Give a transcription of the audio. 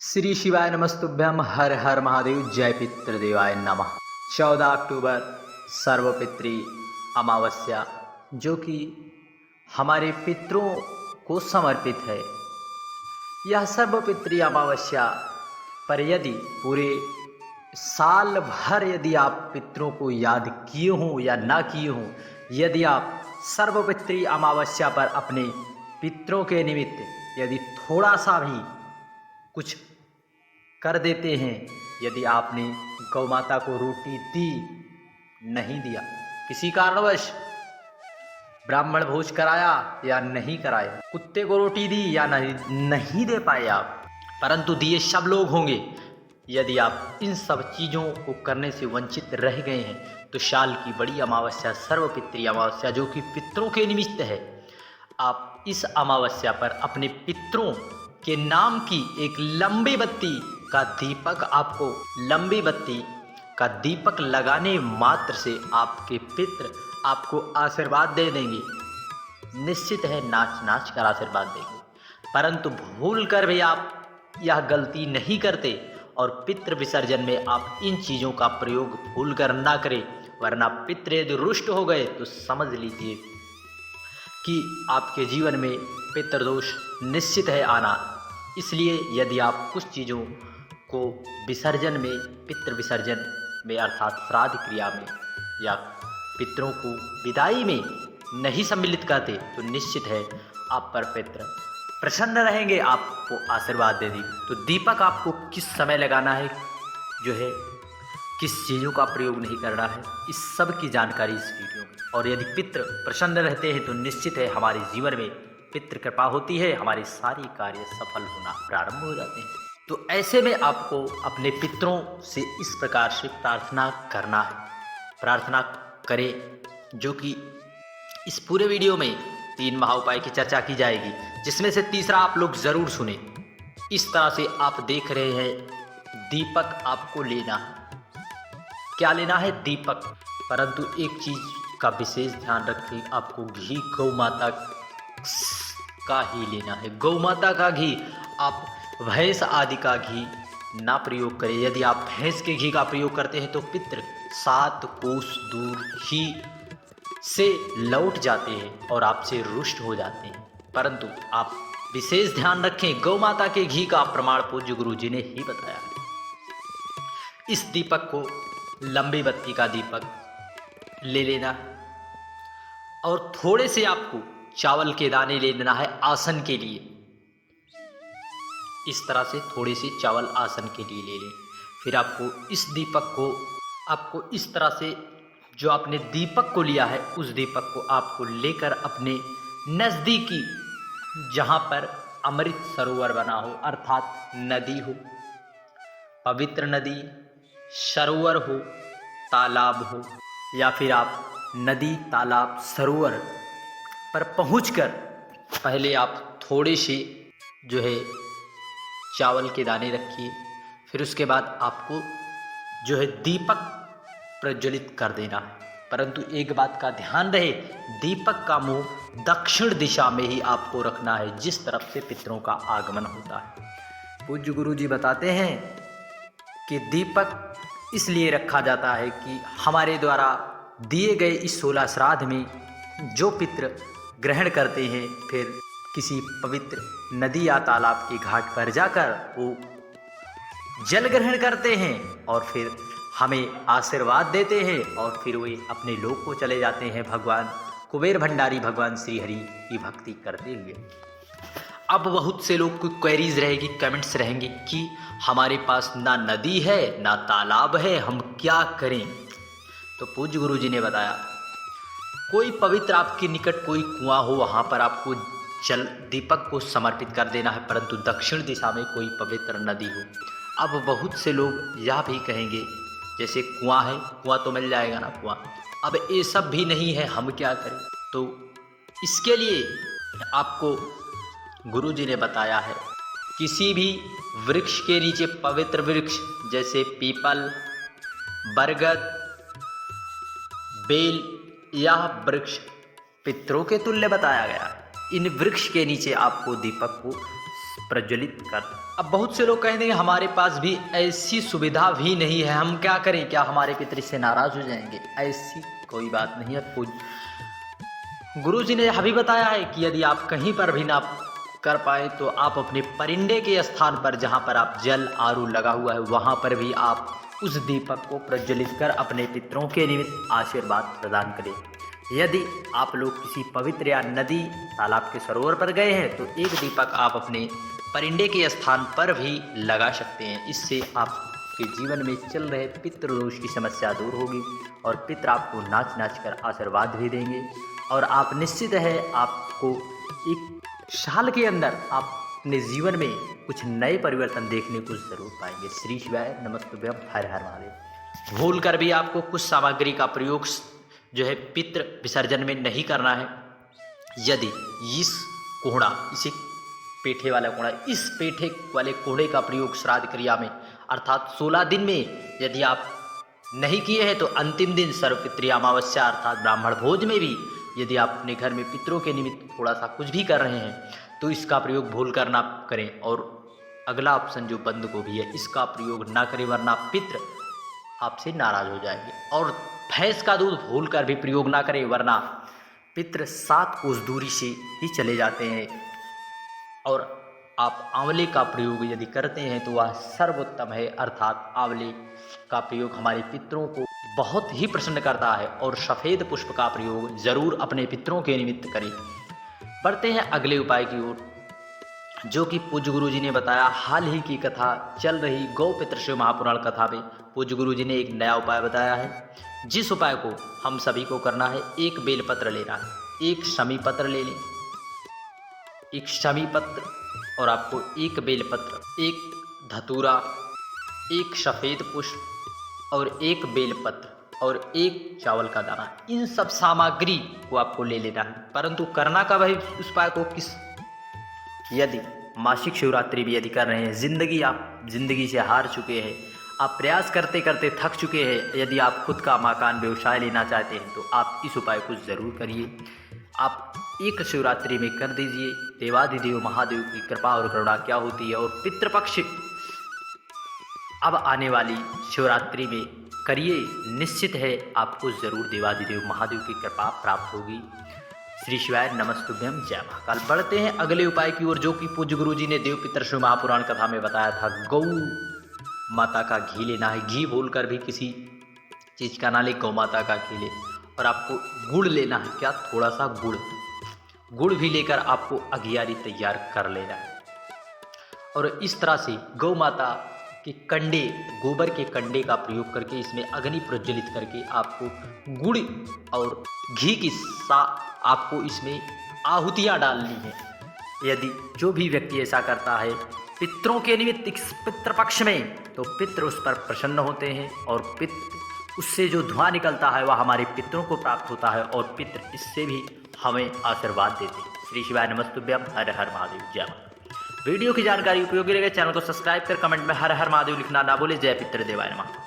श्री शिवाय नमस्तुभ्यम। हर हर महादेव। जय पितृदेवाय नमः। 14 अक्टूबर सर्वपितृ अमावस्या, जो कि हमारे पितरों को समर्पित है। यह सर्वपितृ अमावस्या पर यदि पूरे साल भर यदि आप पितरों को याद किए हों या ना किए हों, यदि आप सर्वपितृ अमावस्या पर अपने पितरों के निमित्त यदि थोड़ा सा भी कुछ कर देते हैं, यदि आपने गौ माता को रोटी दी, नहीं दिया, किसी कारणवश ब्राह्मण भोज कराया या नहीं कराया, कुत्ते को रोटी दी या नहीं दे पाए आप, परंतु दिए सब लोग होंगे। यदि आप इन सब चीज़ों को करने से वंचित रह गए हैं तो साल की बड़ी अमावस्या सर्वपितृ अमावस्या, जो कि पितरों के निमित्त है, आप इस अमावस्या पर अपने पितरों के नाम की एक लंबी बत्ती का दीपक, आपको लंबी बत्ती का दीपक लगाने मात्र से आपके पितर आपको आशीर्वाद दे देंगे। निश्चित है नाच नाच कर आशीर्वाद देंगे, परंतु भूल कर भी आप यह गलती नहीं करते और पितृ विसर्जन में आप इन चीज़ों का प्रयोग भूल कर ना करें, वरना पितृ यदि रुष्ट हो गए तो समझ लीजिए कि आपके जीवन में पितृदोष निश्चित है आना। इसलिए यदि आप कुछ चीज़ों को विसर्जन में, पितृ विसर्जन में अर्थात श्राद्ध क्रिया में या पितरों को विदाई में नहीं सम्मिलित करते तो निश्चित है आप पर पितृ प्रसन्न रहेंगे, आपको आशीर्वाद दे देंगे। तो दीपक आपको किस समय लगाना है, जो है किस चीज़ों का प्रयोग नहीं करना है, इस सब की जानकारी इस वीडियो में। और यदि पितृ प्रसन्न रहते हैं तो निश्चित है हमारे जीवन में पितृ कृपा होती है, हमारे सारे कार्य सफल होना प्रारंभ हो जाते हैं। तो ऐसे में आपको अपने पितरों से इस प्रकार से प्रार्थना करना है। प्रार्थना करें, जो कि इस पूरे वीडियो में 3 महाउपाय की चर्चा की जाएगी, जिसमें से तीसरा आप लोग ज़रूर सुने। इस तरह से आप देख रहे हैं दीपक आपको लेना है। क्या लेना है? दीपक। परंतु एक चीज़ का विशेष ध्यान रखें, आपको घी गौ माता का ही लेना है। गौ माता का घी, आप भैंस आदि का घी ना प्रयोग करें। यदि आप भैंस के घी का प्रयोग करते हैं तो पितृ 7 कोस दूर ही से लौट जाते हैं और आपसे रुष्ट हो जाते हैं। परंतु आप विशेष ध्यान रखें, गौ माता के घी का प्रमाण पूज्य गुरु जी ने ही बताया है। इस दीपक को, लंबी बत्ती का दीपक ले लेना है और थोड़े से आपको चावल के दाने ले लेना है आसन के लिए। इस तरह से थोड़े से चावल आसन के लिए ले लें। फिर आपको इस दीपक को, आपको इस तरह से जो आपने दीपक को लिया है, उस दीपक को आपको लेकर अपने नज़दीकी, जहाँ पर अमृत सरोवर बना हो, अर्थात नदी हो, पवित्र नदी, सरोवर हो, तालाब हो, या फिर आप नदी, तालाब, सरोवर पर पहुंचकर पहले आप थोड़े से जो है चावल के दाने रखिए। फिर उसके बाद आपको जो है दीपक प्रज्वलित कर देना है। परंतु एक बात का ध्यान रहे, दीपक का मुंह दक्षिण दिशा में ही आपको रखना है, जिस तरफ से पितरों का आगमन होता है। पूज्य गुरु जी बताते हैं कि दीपक इसलिए रखा जाता है कि हमारे द्वारा दिए गए इस 16 श्राद्ध में जो पितृ ग्रहण करते हैं, फिर किसी पवित्र नदी या तालाब के घाट पर जाकर वो जल ग्रहण करते हैं और फिर हमें आशीर्वाद देते हैं और फिर वे अपने लोक को चले जाते हैं, भगवान कुबेर भंडारी, भगवान श्री हरि की भक्ति करते हुए। अब बहुत से लोग की क्वेरीज रहेगी, कमेंट्स रहेंगे कि हमारे पास ना नदी है ना तालाब है, हम क्या करें? तो पूज्य गुरु जी ने बताया, कोई पवित्र आपके निकट कोई कुआं हो, वहाँ पर आपको जल दीपक को समर्पित कर देना है, परंतु दक्षिण दिशा में कोई पवित्र नदी हो। अब बहुत से लोग यह भी कहेंगे, जैसे कुआं है, कुआं तो मिल जाएगा ना कुआं, अब ये सब भी नहीं है, हम क्या करें? तो इसके लिए आपको गुरु जी ने बताया है, किसी भी वृक्ष के नीचे, पवित्र वृक्ष जैसे पीपल, बरगद, बेल, यह वृक्ष पितरों के तुल्य बताया गया है। इन वृक्ष के नीचे आपको दीपक को प्रज्वलित कर। अब बहुत से लोग कहेंगे हमारे पास भी ऐसी सुविधा भी नहीं है, हम क्या करें, क्या हमारे पितृ से नाराज हो जाएंगे? ऐसी कोई बात नहीं है। गुरु जी ने अभी बताया है कि यदि आप कहीं पर भी ना कर पाए तो आप अपने परिंदे के स्थान पर, जहाँ पर आप जल आरू लगा हुआ है, वहाँ पर भी आप उस दीपक को प्रज्वलित कर अपने पितरों के निमित्त आशीर्वाद प्रदान करें। यदि आप लोग किसी पवित्र या नदी, तालाब के सरोवर पर गए हैं तो एक दीपक आप अपने परिंदे के स्थान पर भी लगा सकते हैं। इससे आपके जीवन में चल रहे पितृदोष की समस्या दूर होगी और पितर आपको नाच नाच कर आशीर्वाद भी देंगे और आप निश्चित है आपको एक साल के अंदर आप अपने जीवन में कुछ नए परिवर्तन देखने को जरूर पाएंगे। श्री शिवाय नमस्तुभ्यम, हर हर महादेव। भूल कर भी आपको कुछ सामग्री का प्रयोग जो है पितृ विसर्जन में नहीं करना है। यदि इस कोहड़ा, इसे पेठे वाला कोहड़ा, इस पेठे वाले कोहड़े का प्रयोग श्राद्ध क्रिया में अर्थात 16 दिन में यदि आप नहीं किए हैं तो अंतिम दिन सर्वपितृ अमावस्या अर्थात ब्राह्मण भोज में भी यदि आप अपने घर में पितरों के निमित्त थोड़ा सा कुछ भी कर रहे हैं तो इसका प्रयोग भूल कर ना करें। और अगला ऑप्शन जो बंद को भी है, इसका प्रयोग ना करें वरना पितृ आपसे नाराज हो जाएंगे। और भैंस का दूध भूल कर भी प्रयोग ना करें वरना पितृ 7 कोस दूरी से ही चले जाते हैं। और आप आंवले का प्रयोग यदि करते हैं तो वह सर्वोत्तम है, अर्थात आंवले का प्रयोग हमारे पितरों को बहुत ही प्रसन्न करता है। और सफ़ेद पुष्प का प्रयोग जरूर अपने पितरों के निमित्त करें। बढ़ते हैं अगले उपाय की ओर, जो कि पूज्य गुरु जी ने बताया। हाल ही की कथा चल रही गौ पितृ शिव महापुराण कथा में पूज्य गुरु जी ने एक नया उपाय बताया है, जिस उपाय को हम सभी को करना है। एक बेलपत्र लेना है, एक शमी पत्र ले लें, एक शमी पत्र और आपको एक बेलपत्र, एक धतूरा, एक सफ़ेद पुष्प और एक बेलपत्र और एक चावल का दाना, इन सब सामग्री को आपको ले लेना है। परंतु करना कब है उस उपाय को, किस, यदि मासिक शिवरात्रि भी यदि कर रहे हैं, आप जिंदगी से हार चुके हैं, आप प्रयास करते करते थक चुके हैं, यदि आप खुद का मकान व्यवसाय लेना चाहते हैं तो आप इस उपाय को ज़रूर करिए। आप एक शिवरात्रि में कर दीजिए। देवाधिदेव महादेव की कृपा और करुणा क्या होती है। और पितृपक्ष अब आने वाली शिवरात्रि में करिए, निश्चित है आपको ज़रूर देवाधिदेव महादेव की कृपा प्राप्त होगी। श्री शिवाय नमस्तुभ्यम, जय महाकाल। बढ़ते हैं अगले उपाय की ओर, जो कि पूज्य गुरु जी ने देव पितर शिव महापुराण कथा में बताया था। गौ माता का घी लेना है। घी भूल कर भी किसी चीज़ का ना ले, गौ माता का घी ले। और आपको गुड़ लेना है, क्या, थोड़ा सा गुड़ भी लेकर आपको अघियारी तैयार कर लेना है। और इस तरह से गौ माता के कंडे, गोबर के कंडे का प्रयोग करके इसमें अग्नि प्रज्वलित करके आपको गुड़ और घी की आपको इसमें आहुतियाँ डालनी है। यदि जो भी व्यक्ति ऐसा करता है पितरों के निमित्त इस पितृपक्ष में, तो पितृ उस पर प्रसन्न होते हैं और पितृ उससे जो धुआं निकलता है वह हमारे पितरों को प्राप्त होता है और पितृ इससे भी हमें आशीर्वाद देते हैं। श्री शिवाय नमस्तुभ्यम, हर हर महादेव, जय। वीडियो की जानकारी उपयोगी लगे चैनल को सब्सक्राइब कर कमेंट में हर हर महादेव लिखना ना भूले। जय पितृदेवाय नमः।